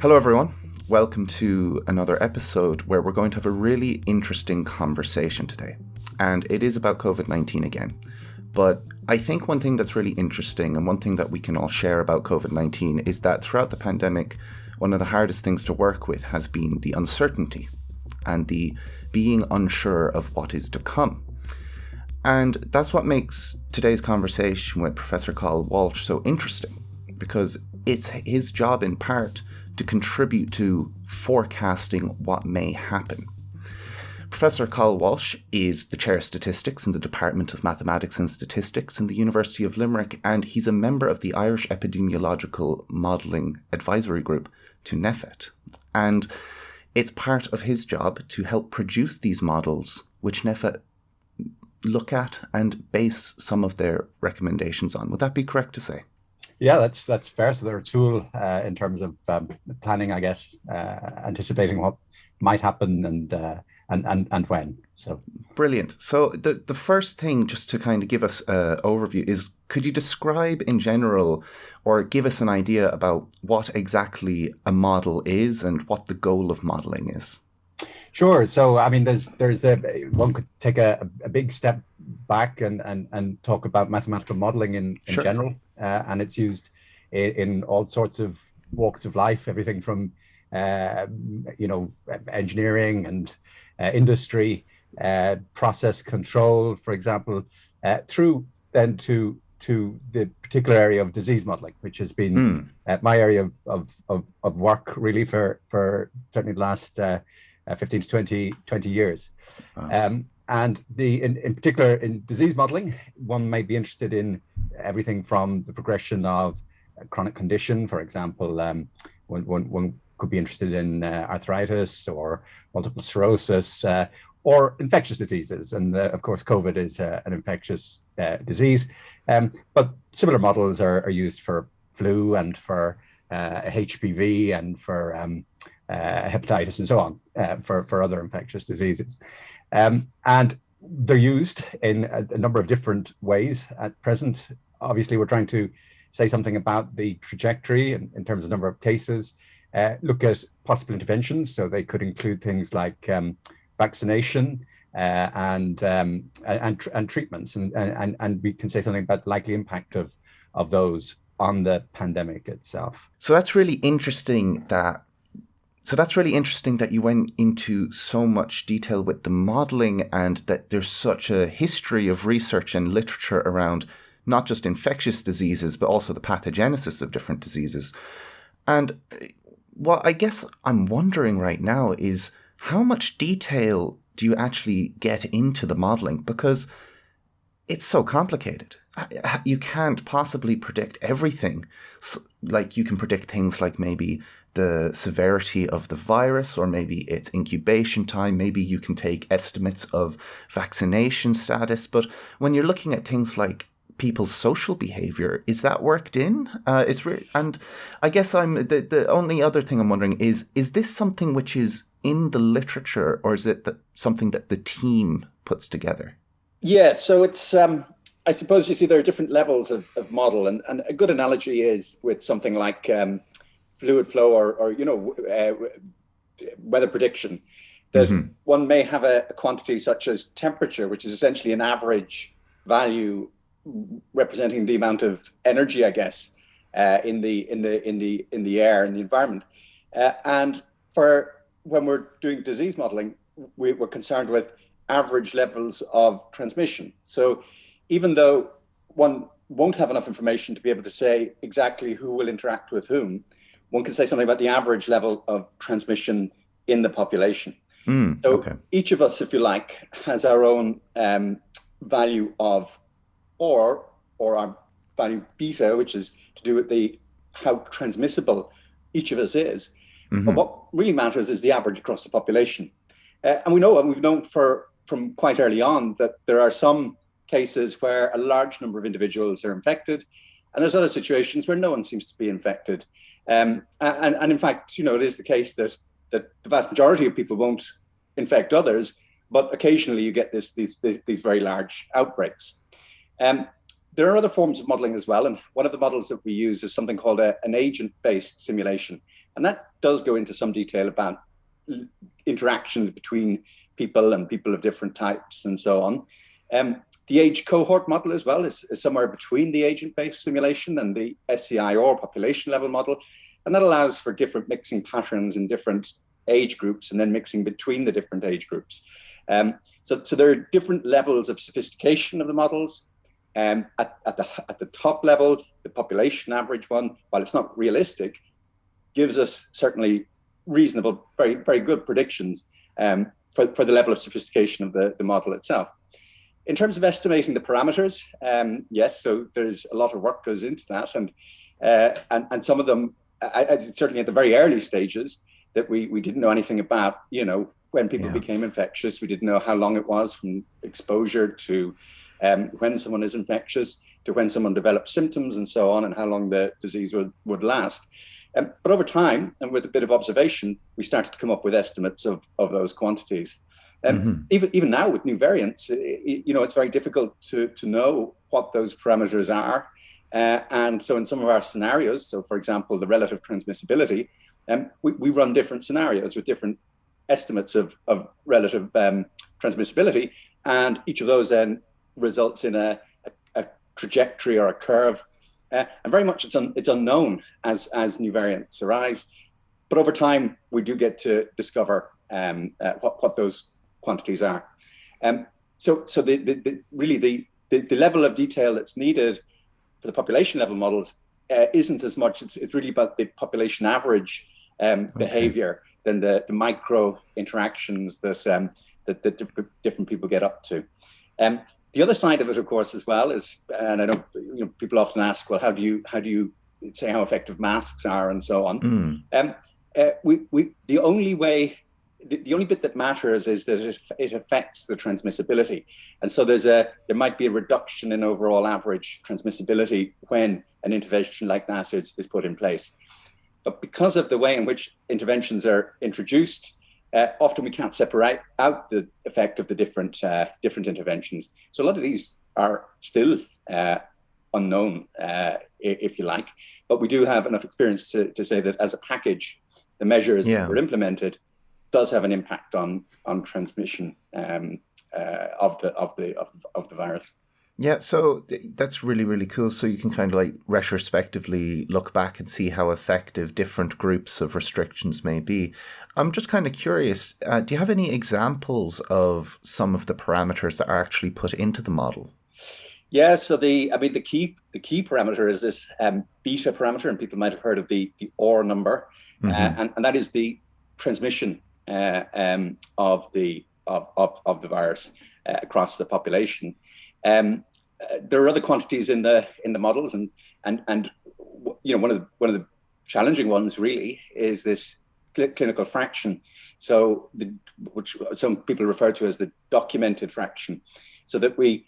Hello everyone, welcome to another episode where we're going to have a really interesting conversation today. And it is about COVID-19 again. But I think one thing that's really interesting and one thing that we can all share about COVID-19 is that throughout the pandemic, one of the hardest things to work with has been the uncertainty and the being unsure of what is to come. And that's what makes today's conversation with Professor Cathal Walsh so interesting, because it's his job in part to contribute to forecasting what may happen. Professor Cathal Walsh is the Chair of Statistics in the Department of Mathematics and Statistics in the University of Limerick, and he's a member of the Irish Epidemiological Modelling Advisory Group to NPHET. And it's part of his job to help produce these models, which NPHET look at and base some of their recommendations on. Would that be correct to say? Yeah, that's fair. So they're a tool in terms of planning, I guess, anticipating what might happen and when. So brilliant. So the first thing, just to kind of give us an overview, is could you describe in general or give us an idea about what exactly a model is and what the goal of modeling is? Sure. So I mean, there's one could take a big step back and talk about mathematical modeling in Sure. general, and it's used in all sorts of walks of life, everything from engineering and industry, process control, for example, through then to the particular area of disease modeling, which has been my area of work really for certainly the last 15 to 20 years. Wow. And in particular in disease modeling, one might be interested in everything from the progression of a chronic condition. For example, one could be interested in arthritis or multiple sclerosis or infectious diseases. And of course, COVID is an infectious disease. But similar models are used for flu and for HPV and for hepatitis and so on, for other infectious diseases. And they're used in a number of different ways at present. Obviously, we're trying to say something about the trajectory in terms of number of cases, look at possible interventions. So they could include things like vaccination and treatments. And we can say something about the likely impact of those on the pandemic itself. So that's really interesting that you went into so much detail with the modeling and that there's such a history of research and literature around not just infectious diseases, but also the pathogenesis of different diseases. And what I guess I'm wondering right now is how much detail do you actually get into the modeling? Because it's so complicated. You can't possibly predict everything. Like you can predict things like maybe the severity of the virus, or maybe its incubation time. Maybe you can take estimates of vaccination status. But when you're looking at things like people's social behavior, is that worked in? And I guess the only other thing I'm wondering is this something which is in the literature, or is it something that the team puts together? Yeah, so it's I suppose you see there are different levels of model, and a good analogy is with something like fluid flow or weather prediction. That one may have a quantity such as temperature, which is essentially an average value representing the amount of energy, I guess, in the air, in the environment. And for when we're doing disease modeling, we're concerned with average levels of transmission. So even though one won't have enough information to be able to say exactly who will interact with whom, one can say something about the average level of transmission in the population. So each of us, if you like, has our own value of or our value beta, which is to do with how transmissible each of us is. But what really matters is the average across the population. And we've known from quite early on that there are some cases where a large number of individuals are infected, and there's other situations where no one seems to be infected. And in fact, it is the case that the vast majority of people won't infect others, but occasionally you get these very large outbreaks. There are other forms of modeling as well, and one of the models that we use is something called an agent-based simulation, and that does go into some detail about interactions between people and people of different types and so on. The age cohort model as well is somewhere between the agent-based simulation and the SEI or population level model. And that allows for different mixing patterns in different age groups and then mixing between the different age groups. So there are different levels of sophistication of the models. At the top level, the population average one, while it's not realistic, gives us certainly reasonable, very, very good predictions for the level of sophistication of the model itself. In terms of estimating the parameters, yes, so there's a lot of work goes into that, and some of them, certainly at the very early stages, that we didn't know anything about, when people became infectious. We didn't know how long it was from exposure to when someone is infectious to when someone develops symptoms and so on, and how long the disease would last. But over time, and with a bit of observation, we started to come up with estimates of those quantities. Even now with new variants, it's very difficult to know what those parameters are. And so in some of our scenarios, so for example, the relative transmissibility, we run different scenarios with different estimates of relative transmissibility. And each of those then results in a trajectory or a curve. And very much it's unknown as new variants arise. But over time, we do get to discover what those quantities are. So the level of detail that's needed for the population level models isn't as much. It's really about the population average behavior than the micro interactions that different people get up to. The other side of it, of course, as well is, and I know people often ask, well, how do you say how effective masks are and so on? The only bit that matters is that it affects the transmissibility, and so there might be a reduction in overall average transmissibility when an intervention like that is put in place. But because of the way in which interventions are introduced, often we can't separate out the effect of the different interventions. So a lot of these are still unknown, if you like, but we do have enough experience to say that as a package, the measures that were implemented does have an impact on transmission of the virus. Yeah, so that's really, really cool. So you can kind of like retrospectively look back and see how effective different groups of restrictions may be. I'm just kind of curious, do you have any examples of some of the parameters that are actually put into the model? Yeah, so the key parameter is this beta parameter, and people might have heard of the OR number, and that is the transmission of the virus across the population. There are other quantities in the models, and one of the challenging ones really is this clinical fraction. So which some people refer to as the documented fraction. So that we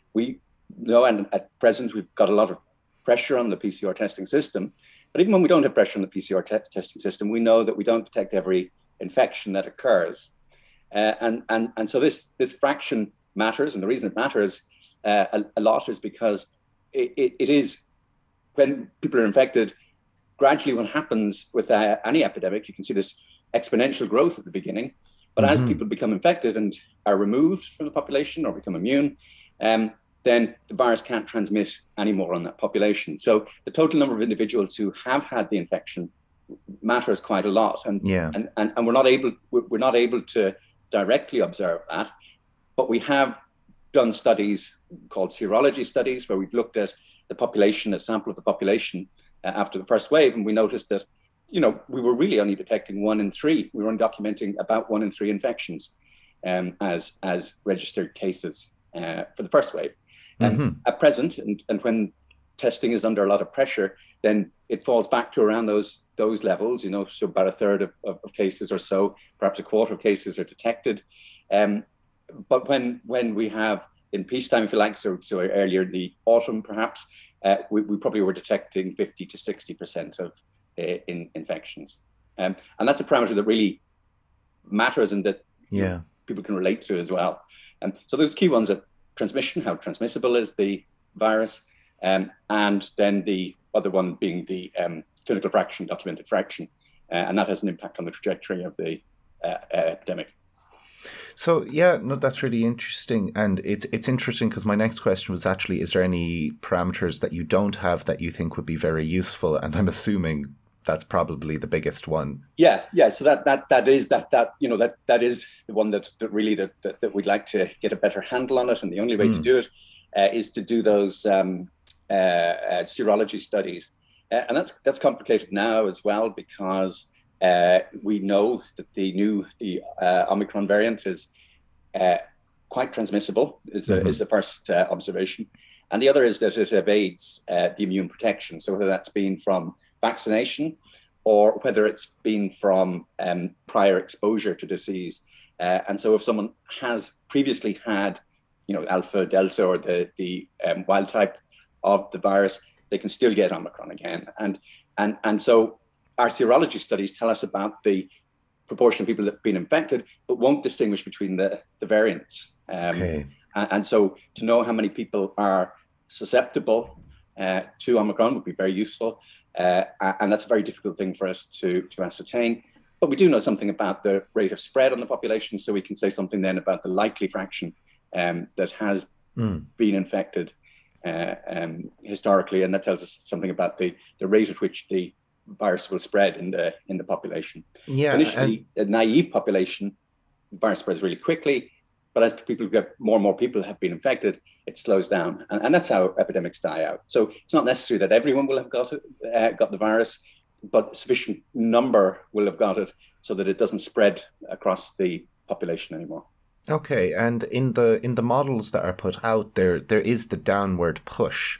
know, and at present we've got a lot of pressure on the PCR testing system. But even when we don't have pressure on the PCR testing system, we know that we don't detect every infection that occurs, and so this fraction matters. And the reason it matters a lot is because it is when people are infected. Gradually, what happens with any epidemic, you can see this exponential growth at the beginning, but as people become infected and are removed from the population or become immune, then the virus can't transmit anymore on that population. So the total number of individuals who have had the infection matters quite a lot, and we're not able to directly observe that, but we have done studies called serology studies where we've looked at the population, a sample of the population after the first wave, and we noticed that we were really only detecting 1 in 3. We were only documenting about 1 in 3 infections as registered cases for the first wave. At present, and when testing is under a lot of pressure, then it falls back to around those levels, so about a third of cases or so, perhaps a quarter of cases are detected. But when we have in peacetime, if you like, so earlier in the autumn, perhaps, we probably were detecting 50 to 60% of infections. And that's a parameter that really matters and that people can relate to as well. And so those key ones are transmission, how transmissible is the virus, and then the other one being the clinical fraction, documented fraction. and that has an impact on the trajectory of the epidemic. So yeah, no, that's really interesting, and it's interesting because my next question was actually, is there any parameters that you don't have that you think would be very useful? And I'm assuming that's probably the biggest one. Yeah. So that is the one that really that we'd like to get a better handle on it, and the only way to do it is to do those serology studies, and that's complicated now as well, because we know that the Omicron variant is quite transmissible, is the first observation. And the other is that it evades the immune protection. So whether that's been from vaccination or whether it's been from prior exposure to disease. And so if someone has previously had, alpha, delta, or the wild type of the virus, they can still get Omicron again. And so our serology studies tell us about the proportion of people that have been infected, but won't distinguish between the variants. And so to know how many people are susceptible to Omicron would be very useful. And that's a very difficult thing for us to ascertain. But we do know something about the rate of spread on the population, so we can say something then about the likely fraction that has been infected historically, and that tells us something about the rate at which the virus will spread in the population. Yeah, initially, a naive population, the virus spreads really quickly, but as more and more people have been infected, it slows down, and that's how epidemics die out. So it's not necessary that everyone will have got the virus, but a sufficient number will have got it so that it doesn't spread across the population anymore. Okay, and in the models that are put out there is the downward push,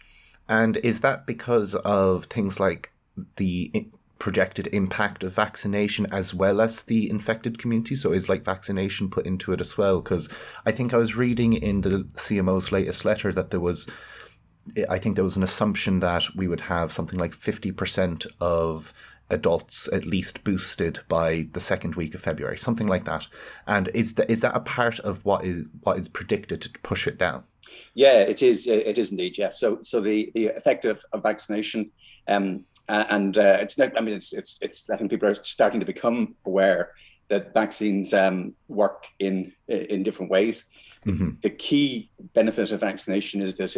and is that because of things like the projected impact of vaccination as well as the infected community? So is vaccination put into it as well? Because I think I was reading in the CMO's latest letter that there was an assumption that we would have something like 50% of adults at least boosted by the second week of February, something like that. And is that a part of what is predicted to push it down? Yeah, it is. It is indeed. Yeah. So the effect of vaccination, it's not. I mean, it's. I think people are starting to become aware that vaccines work in different ways. Mm-hmm. The key benefit of vaccination is that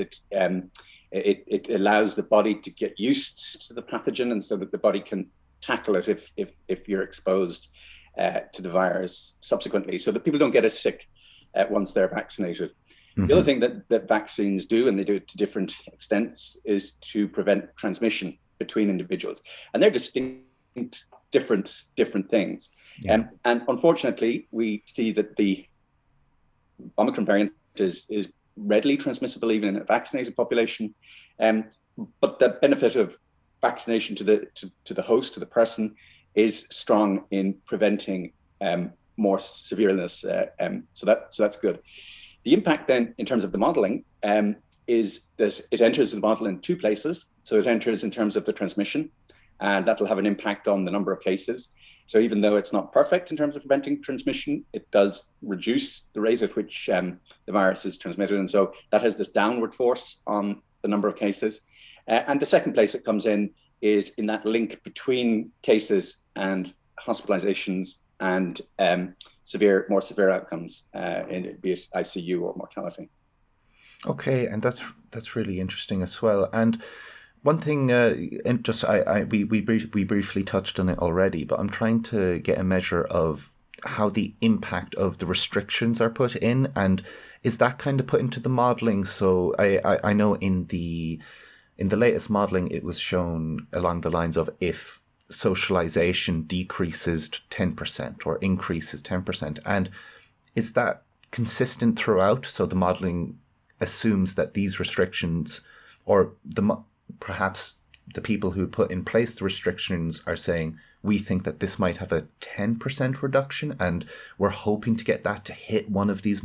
it allows the body to get used to the pathogen, and so that the body can tackle it if you're exposed to the virus subsequently, so that people don't get as sick once they're vaccinated. Mm-hmm. The other thing that vaccines do, and they do it to different extents, is to prevent transmission between individuals, and they're distinct, different things. Yeah. And unfortunately, we see that the Omicron variant is readily transmissible even in a vaccinated population. But the benefit of vaccination to the host, to the person, is strong in preventing more severe illness. So that's good. The impact then, in terms of the modeling, is that it enters the model in two places. So it enters in terms of the transmission, and that will have an impact on the number of cases. So even though it's not perfect in terms of preventing transmission, it does reduce the rate at which the virus is transmitted. And so that has this downward force on the number of cases. And the second place it comes in is in that link between cases and hospitalizations and more severe outcomes, be it ICU or mortality. Okay, and that's really interesting as well. And one thing, we briefly touched on it already, but I'm trying to get a measure of how the impact of the restrictions are put in, and is that kind of put into the modeling? So I know in the latest modeling, it was shown along the lines of if socialization decreases 10% or increases 10%, and is that consistent throughout? So the modeling assumes that these restrictions, or perhaps the people who put in place the restrictions are saying, we think that this might have a 10% reduction, and we're hoping to get that to hit one of these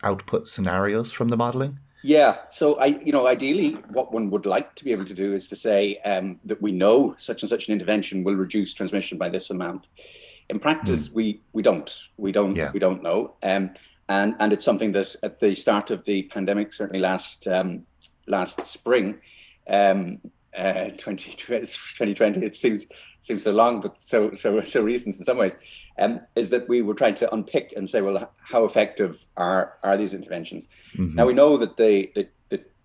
output scenarios from the modeling? Yeah. So ideally, what one would like to be able to do is to say that we know such and such an intervention will reduce transmission by this amount. In practice, we don't know. And it's something that at the start of the pandemic, certainly last spring, 2020, it seems seems so long, but so recent in some ways, is that we were trying to unpick and say, well, how effective are these interventions? Now we know that the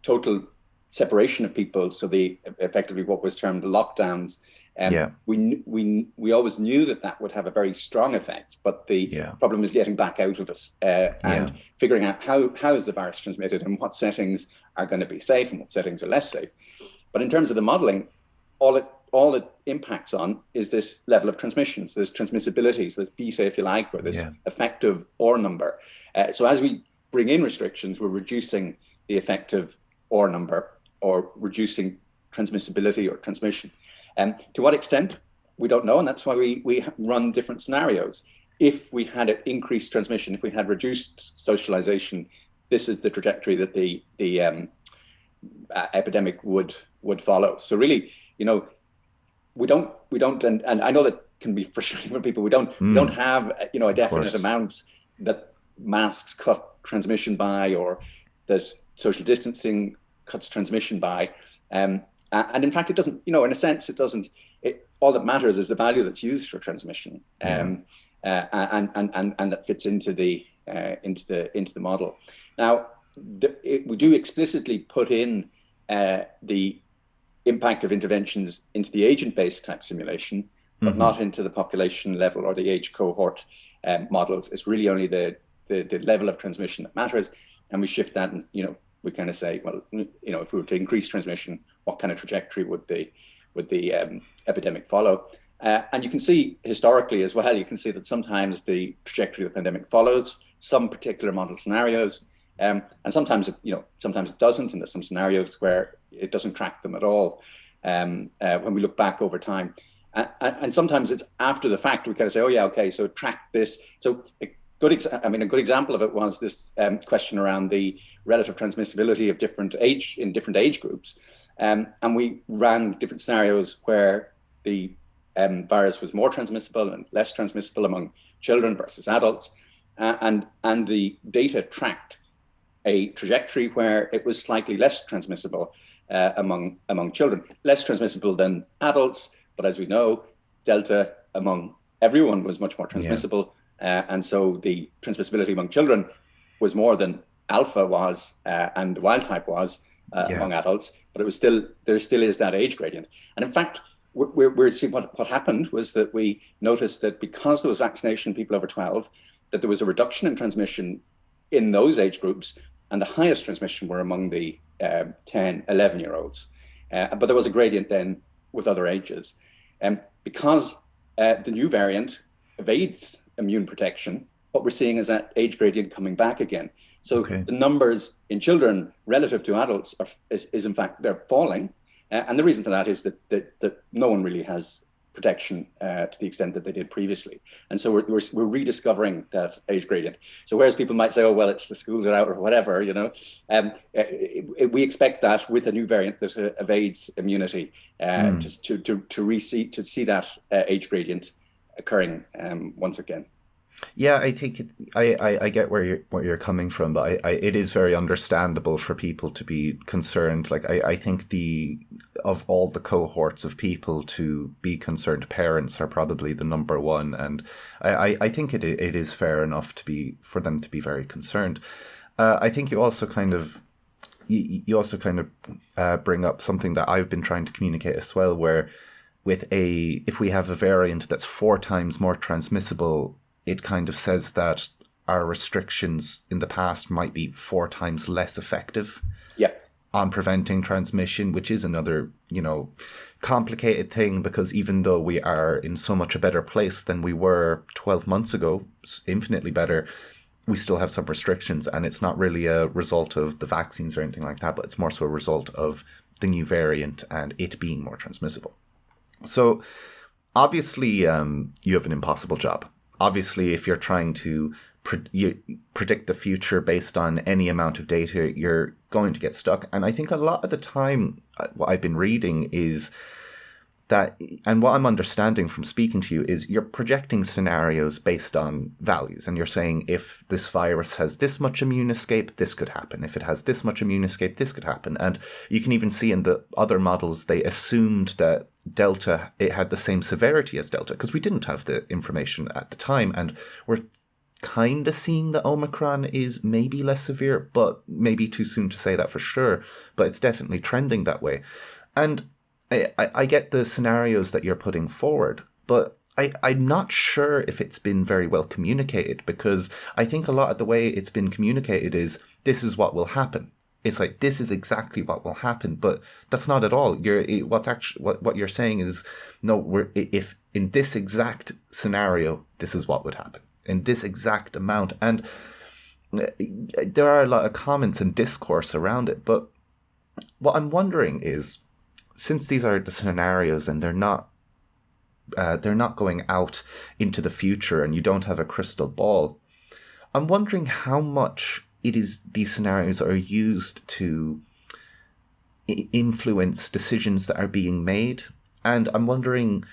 total separation of people, so the effectively what was termed the lockdowns, we always knew that would have a very strong effect, but the problem is getting back out of it and figuring out how is the virus transmitted and what settings are going to be safe and what settings are less safe. But in terms of the modelling, all it impacts on is this level of transmission. So there's transmissibility, so there's beta, if you like, or this effective R number. So as we bring in restrictions, we're reducing the effective R number or reducing transmissibility or transmission. To what extent, we don't know, and that's why we run different scenarios. If we had an increased transmission, if we had reduced socialization, this is the trajectory that the epidemic would follow. So really, we don't, and I know that can be frustrating for people. We don't have a definite amount that masks cut transmission by, or that social distancing cuts transmission by. And in fact, it doesn't, in a sense, it doesn't. All that matters is the value that's used for transmission, and that fits into the model. Now, we do explicitly put in the impact of interventions into the agent-based type simulation, but not into the population level or the age cohort models. It's really only the level of transmission that matters, and we shift that, and we kind of say, well, if we were to increase transmission, what kind of trajectory would the epidemic follow? And you can see historically as well, you can see that sometimes the trajectory of the pandemic follows some particular model scenarios, and sometimes it doesn't, and there's some scenarios where it doesn't track them at all when we look back over time. And sometimes it's after the fact we kind of say, oh yeah, okay, so track this. So a good example of it was this question around the relative transmissibility of different age groups. And we ran different scenarios where the virus was more transmissible and less transmissible among children versus adults. And the data tracked a trajectory where it was slightly less transmissible among children, less transmissible than adults. But as we know, Delta among everyone was much more transmissible. And so the transmissibility among children was more than Alpha was and the wild type was among adults, but there still is that age gradient. And in fact, we're seeing what happened was that we noticed that because there was vaccination in people over 12, that there was a reduction in transmission in those age groups, and the highest transmission were among the 10, 11-year-olds. But there was a gradient then with other ages. Because the new variant evades immune protection, what we're seeing is that age gradient coming back again. So the numbers in children relative to adults is in fact, they're falling. And the reason for that is that no one really has protection to the extent that they did previously. And so we're rediscovering that age gradient. So whereas people might say, oh, well, it's the schools are out or whatever, we expect that with a new variant that evades immunity to see that age gradient occurring once again. Yeah, I think I get where you're coming from, but it is very understandable for people to be concerned. Like I think of all the cohorts of people to be concerned, parents are probably the number one, and I think it is fair enough for them to be very concerned. I think you also kind of bring up something that I've been trying to communicate as well, where if we have a variant that's 4 times more transmissible, it kind of says that our restrictions in the past might be 4 times less effective on preventing transmission, which is another, complicated thing, because even though we are in so much a better place than we were 12 months ago, infinitely better, we still have some restrictions, and it's not really a result of the vaccines or anything like that, but it's more so a result of the new variant and it being more transmissible. So obviously you have an impossible job. Obviously, if you're trying to predict the future based on any amount of data, you're going to get stuck. And I think a lot of the time, what I've been reading is that, and what I'm understanding from speaking to you is you're projecting scenarios based on values, and you're saying if this virus has this much immune escape, this could happen. If it has this much immune escape, this could happen. And you can even see in the other models, they assumed that Delta, it had the same severity as Delta, because we didn't have the information at the time. And we're kind of seeing that Omicron is maybe less severe, but maybe too soon to say that for sure. But it's definitely trending that way. And I get the scenarios that you're putting forward, but I'm not sure if it's been very well communicated, because I think a lot of the way it's been communicated is this is what will happen. It's like, this is exactly what will happen, but that's not at all. What you're saying is, no, if in this exact scenario, this is what would happen in this exact amount. And there are a lot of comments and discourse around it, but what I'm wondering is, since these are the scenarios and they're not going out into the future and you don't have a crystal ball, I'm wondering how much these scenarios are used to influence decisions that are being made. And I'm wondering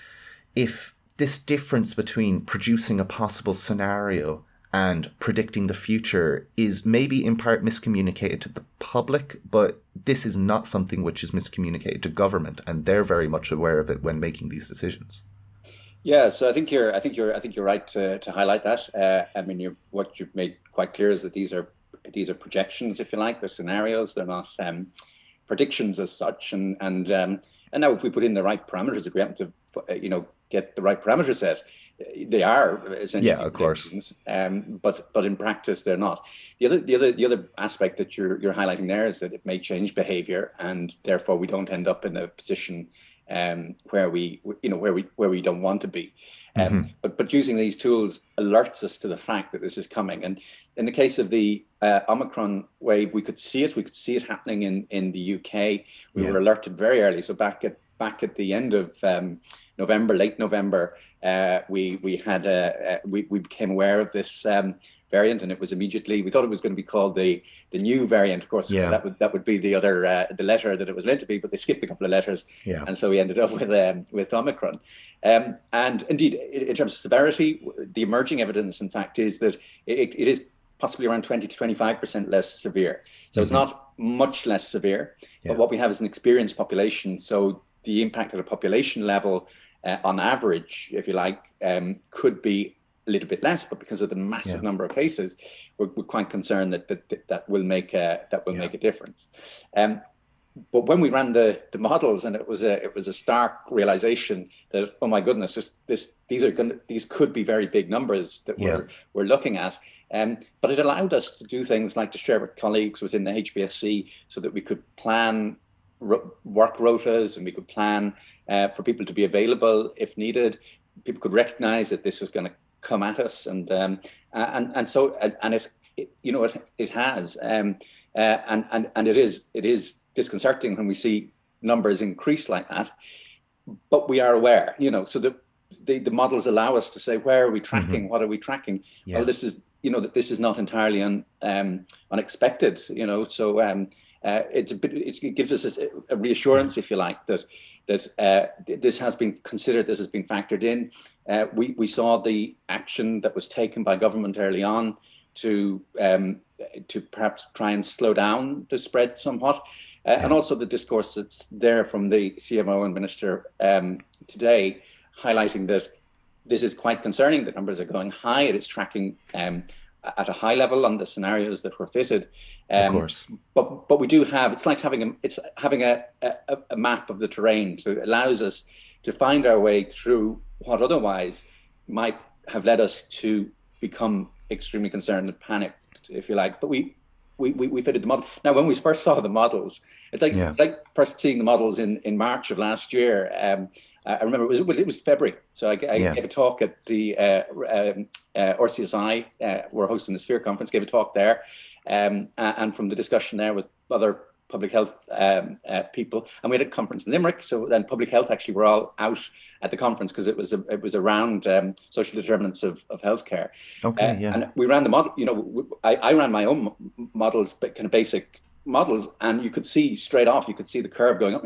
if this difference between producing a possible scenario and predicting the future is maybe in part miscommunicated to the public, but this is not something which is miscommunicated to government, and they're very much aware of it when making these decisions. Yeah, so I think you're right to highlight that. I mean, what you've made quite clear is that these are projections, if you like. They're scenarios. They're not predictions as such. And now, if we put in the right parameters, if we happen to get the right parameter set, they are essentially predictions. But in practice, they're not. The other aspect that you're highlighting there is that it may change behavior, and therefore we don't end up in a position where we don't want to be. But using these tools alerts us to the fact that this is coming. And in the case of the Omicron wave, we could see it happening in the UK. We were alerted very early. So back at the end of November, late November, we became aware of this variant, and it was immediately, we thought it was going to be called the new variant, of course. That would be the other the letter that it was meant to be, but they skipped a couple of letters, and so we ended up with Omicron. And indeed, in terms of severity, the emerging evidence, in fact, is that it is possibly around 20 to 25% less severe. So it's not much less severe, but what we have is an experienced population. So the impact at a population level, on average, if you like, could be a little bit less, but because of the massive number of cases, we're quite concerned that will make a difference. But when we ran the models, and it was a stark realization that, oh my goodness, these could be very big numbers that we're looking at. But it allowed us to do things like to share with colleagues within the HBSC so that we could plan work rotas, and we could plan for people to be available if needed. People could recognize that this was going to come at us, and it has, and it is disconcerting when we see numbers increase like that. But we are aware, so the models allow us to say, where are we tracking? What are we tracking? Well, this is not entirely unexpected, so. It gives us a reassurance, if you like, that this has been considered, this has been factored in. We saw the action that was taken by government early on to perhaps try and slow down the spread somewhat, and also the discourse that's there from the CMO and Minister today, highlighting that this is quite concerning. The numbers are going high. It is tracking at a high level on the scenarios that were fitted, of course. But we do have, it's like having a map of the terrain. So it allows us to find our way through what otherwise might have led us to become extremely concerned and panicked, if you like. But we fitted the model. Now, when we first saw the models, it's like first seeing the models in March of last year. I remember it was February, so I gave a talk at the RCSI. We're hosting the Sphere conference. Gave a talk there, and from the discussion there with other public health people, and we had a conference in Limerick. So then public health actually were all out at the conference because it was around social determinants of healthcare. And we ran the model. I ran my own models, but kind of basic models, and you could see straight off. You could see the curve going up.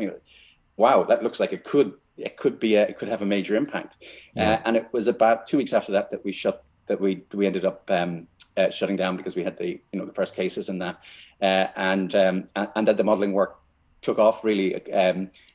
Wow, that looks like it could it could have a major impact. And it was about 2 weeks after that we ended up shutting down because we had the first cases and that, and that the modelling work took off really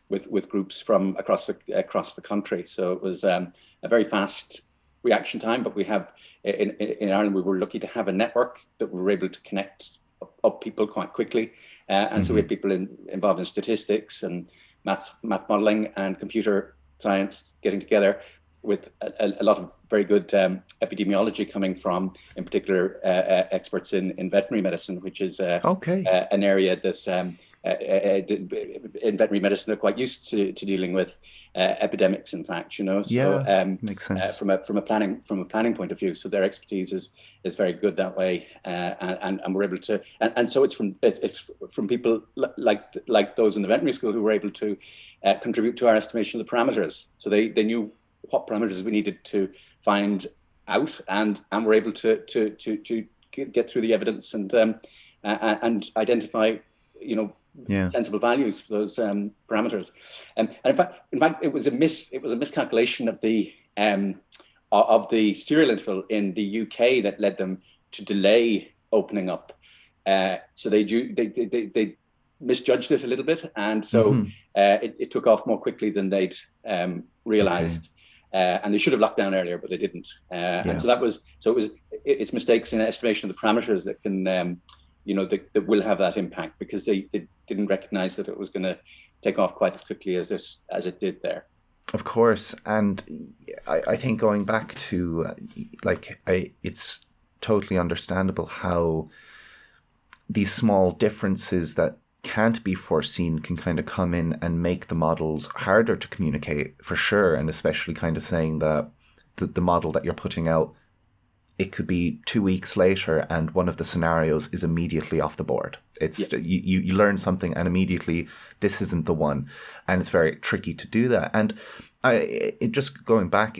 with groups from across the country. So it was a very fast reaction time. But we have in Ireland, we were lucky to have a network that we were able to connect up people quite quickly, and so we had people involved in statistics and math modelling and computer science getting together, with a lot of very good epidemiology coming from, in particular, experts in veterinary medicine, which is an area that in veterinary medicine they're quite used to dealing with epidemics. In fact, so makes sense from a planning point of view. So their expertise is very good that way, and we're able to, and so it's from people like those in the veterinary school who were able to contribute to our estimation of the parameters. So they knew what parameters we needed to find out, and were able to get through the evidence and identify, sensible values for those parameters. And in fact, it was a miscalculation of the serial interval in the UK that led them to delay opening up. So they misjudged it a little bit, and so it took off more quickly than they'd realized. And they should have locked down earlier, but they didn't. And so it's mistakes in estimation of the parameters that can, that will have that impact, because they didn't recognize that it was going to take off quite as quickly as it did there. Of course. And I think going back to, it's totally understandable how these small differences that can't be foreseen can kind of come in and make the models harder to communicate, for sure. And especially kind of saying that the model that you're putting out, it could be 2 weeks later and one of the scenarios is immediately off the board. It's you learn something and immediately this isn't the one, and it's very tricky to do that. And just going back,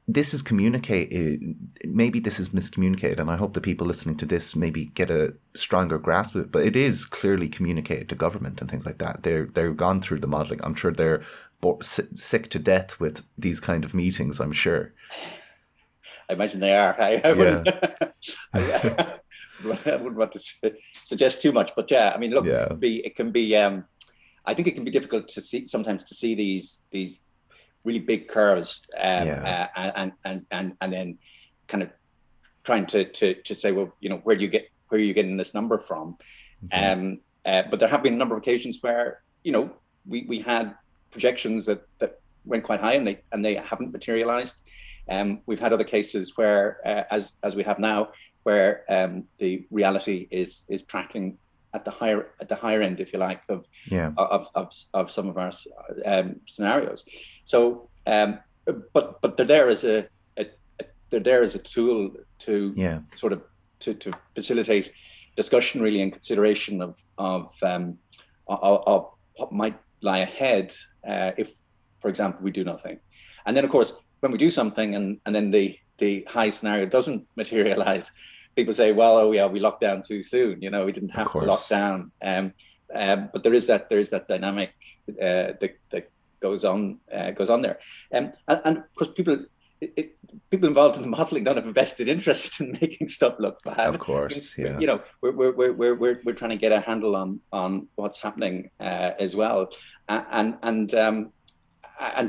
this is communicated, maybe this is miscommunicated, and I hope the people listening to this maybe get a stronger grasp of it, but it is clearly communicated to government and things like that. They're gone through the modelling. I'm sure they're sick to death with these kind of meetings, I'm sure. I imagine they are. I wouldn't want to suggest too much, but I mean, look, it can be I think it can be difficult to see these really big curves, and then kind of trying to say, well, where are you getting this number from? But there have been a number of occasions where we had projections that went quite high and they haven't materialized. We've had other cases where, as we have now, where the reality is tracking at the higher end, if you like, of some of our scenarios. So, but they're there as a tool to sort of to facilitate discussion, really, and consideration of what might lie ahead if, for example, we do nothing. And then, of course, when we do something and then the high scenario doesn't materialize, people say, well, oh yeah, we locked down too soon. We didn't have to lock down. But there is that dynamic that goes on there. And of course, people involved in the modelling don't have a vested interest in making stuff look bad. Of course, yeah. We're trying to get a handle on what's happening as well, and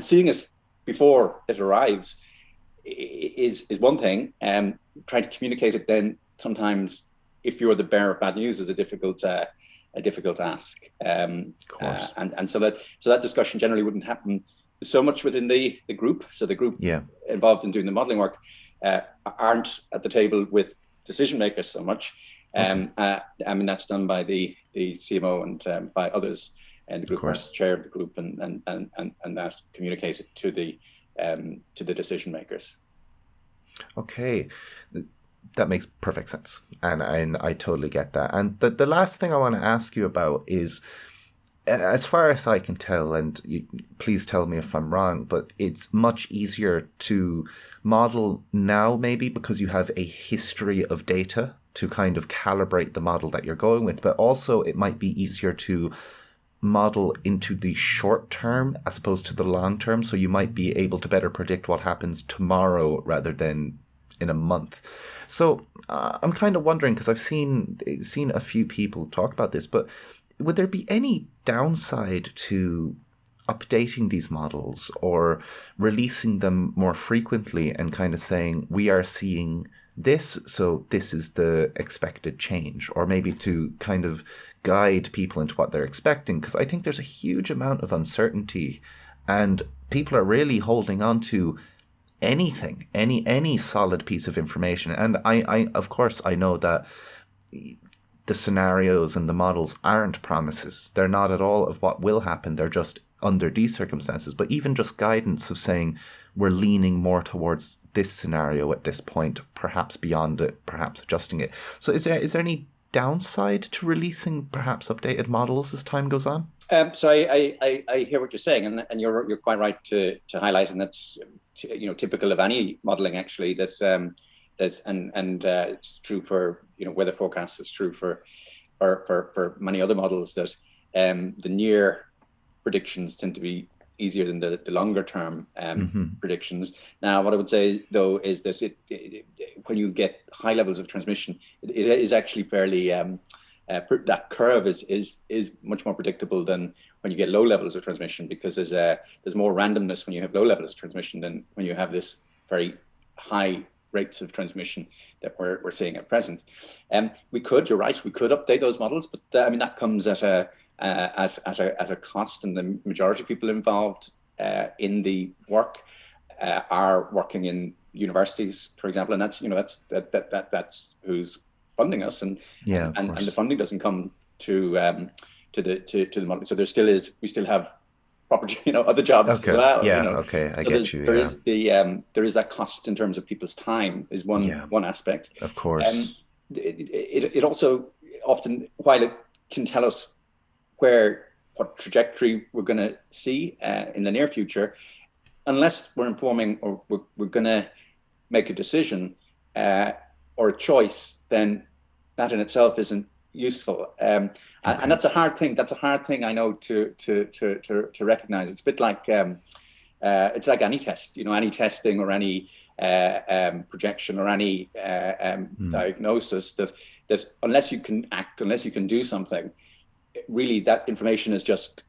seeing it before it arrives is one thing. Trying to communicate it then, sometimes, if you're the bearer of bad news, is a difficult ask. Of course. And so that discussion generally wouldn't happen so much within the group. So the group involved in doing the modelling work aren't at the table with decision makers so much. I mean, that's done by the CMO and by others in the group, as chair of the group, and that communicated to the decision makers. Okay, that makes perfect sense, and I totally get that. And the last thing I want to ask you about is, as far as I can tell, and please tell me if I'm wrong, but it's much easier to model now, maybe because you have a history of data to kind of calibrate the model that you're going with, but also it might be easier to model into the short term as opposed to the long term, so you might be able to better predict what happens tomorrow rather than in a month. So I'm kind of wondering, because I've seen a few people talk about this, but would there be any downside to updating these models or releasing them more frequently and kind of saying, we are seeing this, so this is the expected change, or maybe to kind of guide people into what they're expecting? Because I think there's a huge amount of uncertainty and people are really holding on to anything, any solid piece of information. And I of course, I know that the scenarios and the models aren't promises. They're not at all of what will happen. They're just under these circumstances. But even just guidance of saying we're leaning more towards this scenario at this point, perhaps beyond it, perhaps adjusting it. So is there any downside to releasing perhaps updated models as time goes on? So I hear what you're saying, and you're quite right to highlight, and that's typical of any modeling actually. That's it's true for weather forecasts. It's true for many other models that the near predictions tend to be easier than the longer term predictions. Now, what I would say though is that when you get high levels of transmission, it is actually fairly that curve is much more predictable than when you get low levels of transmission, because there's more randomness when you have low levels of transmission than when you have this very high rates of transmission that we're seeing at present. You're right, we could update those models, but that comes at a cost, and the majority of people involved in the work are working in universities, for example, and that's who's funding us, and the funding doesn't come to the money. So we still have proper other jobs as well. I get you. There is that cost in terms of people's time is one aspect. Of course. It also often, while it can tell us what trajectory we're going to see in the near future, unless we're informing or we're going to make a decision or a choice, then that in itself isn't useful. And that's a hard thing. That's a hard thing, I know, to recognize. It's a bit like it's like any test, any testing or any projection or any diagnosis that unless you can act, unless you can do something, really that information is just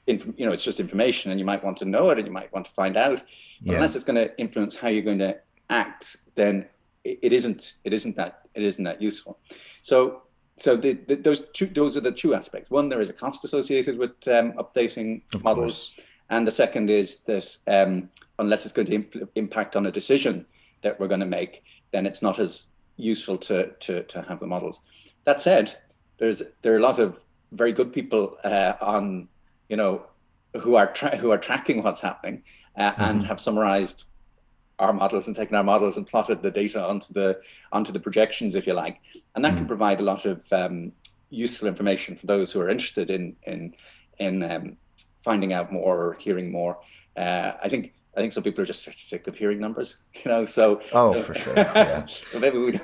it's just information, and you might want to know it and you might want to find out, but unless it's going to influence how you're going to act, then it isn't that useful. So those are the two aspects. One, there is a cost associated with updating models, and the second is this: unless it's going to impact on a decision that we're going to make, then it's not as useful to have the models. That said, there are a lot of very good people on who are tracking what's happening and have summarized our models and taken our models and plotted the data onto the projections, if you like, and that can provide a lot of useful information for those who are interested in finding out more or hearing more. I think some people are just sick of hearing numbers, So for sure, yeah. So maybe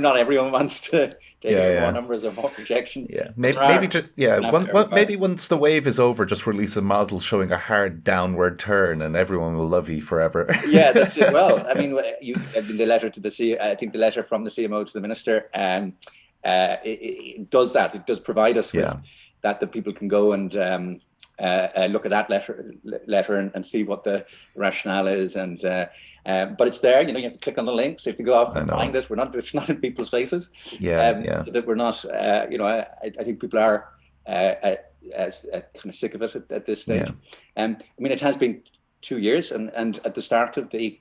not everyone wants to hear more numbers or more projections. Yeah, maybe once the wave is over, just release a model showing a hard downward turn, and everyone will love you forever. Yeah, that's it. Well, the letter to I think the letter from the CMO to the minister, it does that. It does provide us with that people can go and look at that letter and see what the rationale is, and but it's there. You have to click on the links. You have to go off and find it. It's not in people's faces. So that we're not. I think people are kind of sick of it at this stage. It has been 2 years, and at the start of the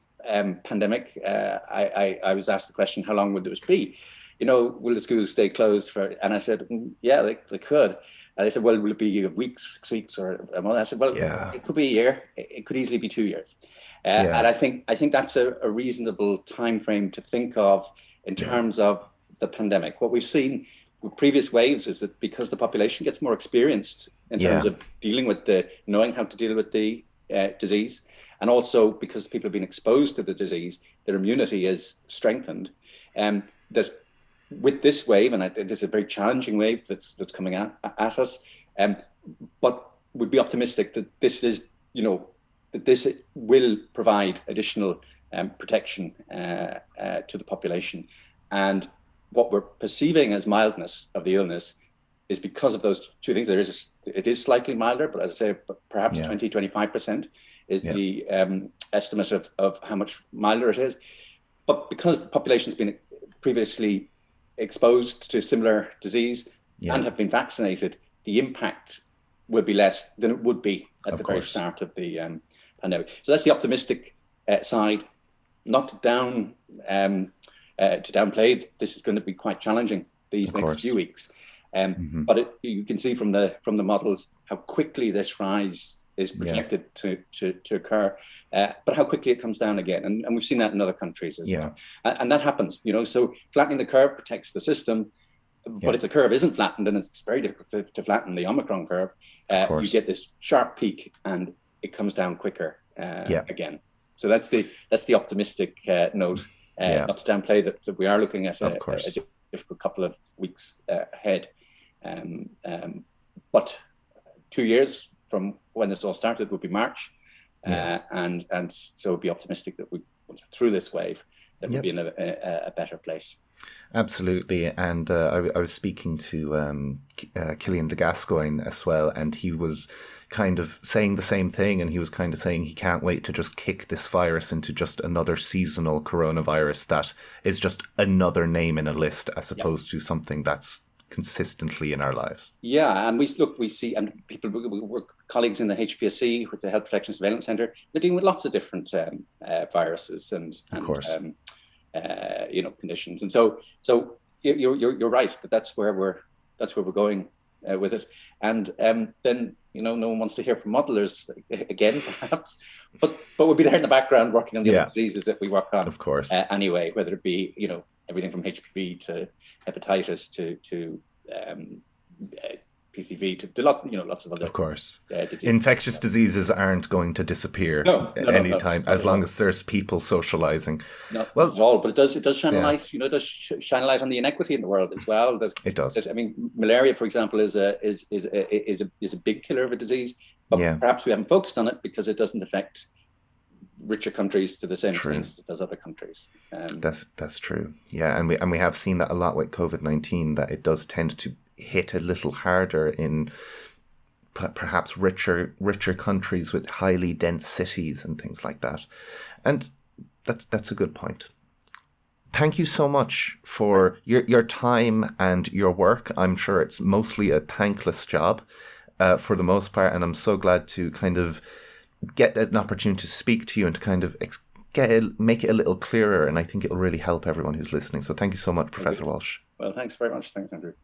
pandemic, I was asked the question, how long would this be? Will the schools stay closed for? And I said, yeah, they could. And they said, well, will it be weeks, 6 weeks, or a month? I said, well, it could be a year. It could easily be 2 years. And I think that's a reasonable time frame to think of in terms of the pandemic. What we've seen with previous waves is that because the population gets more experienced in terms of dealing with knowing how to deal with the disease, and also because people have been exposed to the disease, their immunity is strengthened. That with this wave, and this is a very challenging wave that's coming at us, But we'd be optimistic that this is, that this will provide additional protection to the population. And what we're perceiving as mildness of the illness is because of those two things. It is slightly milder, but as I say, perhaps 20-25% is the estimate of how much milder it is. But because the population's been previously exposed to similar disease and have been vaccinated, the impact will be less than it would be at the very start of the pandemic. So that's the optimistic side. Not to downplay, this is going to be quite challenging these next few weeks. But you can see from the models how quickly this rise is projected to occur, but how quickly it comes down again. And we've seen that in other countries as well. And that happens, so flattening the curve protects the system. But if the curve isn't flattened, and it's very difficult to flatten the Omicron curve, you get this sharp peak and it comes down quicker again. So that's the optimistic note. Not to downplay that we are looking at a difficult couple of weeks ahead. But 2 years from when this all started would be March. And so be optimistic that once we're through this wave, that we'll be in a better place. Absolutely. And I was speaking to Killian de Gascoigne as well, and he was kind of saying the same thing, and he was kind of saying he can't wait to just kick this virus into just another seasonal coronavirus that is just another name in a list as opposed to something that's consistently in our lives. And we see, and people, we're colleagues in the HPSC with the Health Protection Surveillance Centre, they're dealing with lots of different viruses and conditions. And so you're right that that's where we're going with it. And then no one wants to hear from modelers again, perhaps, but we'll be there in the background working on the other diseases that we work on, of course. Anyway, whether it be everything from HPV to hepatitis to PCV to lots of other. Of course, diseases. Infectious diseases aren't going to disappear anytime as long as there's people socializing. Not at all, but it does shine a light. It does shine a light on the inequity in the world as well. It does. Malaria, for example, is a big killer of a disease, but perhaps we haven't focused on it because it doesn't affect richer countries to the same extent as it does other countries. That's true. Yeah, and we have seen that a lot with COVID-19, that it does tend to hit a little harder in perhaps richer countries with highly dense cities and things like that. And that's a good point. Thank you so much for your time and your work. I'm sure it's mostly a thankless job for the most part, and I'm so glad to kind of get an opportunity to speak to you and to kind of make it a little clearer, and I think it'll really help everyone who's listening. So thank you so much, Professor Walsh. Well, thanks very much. Thanks, Andrew.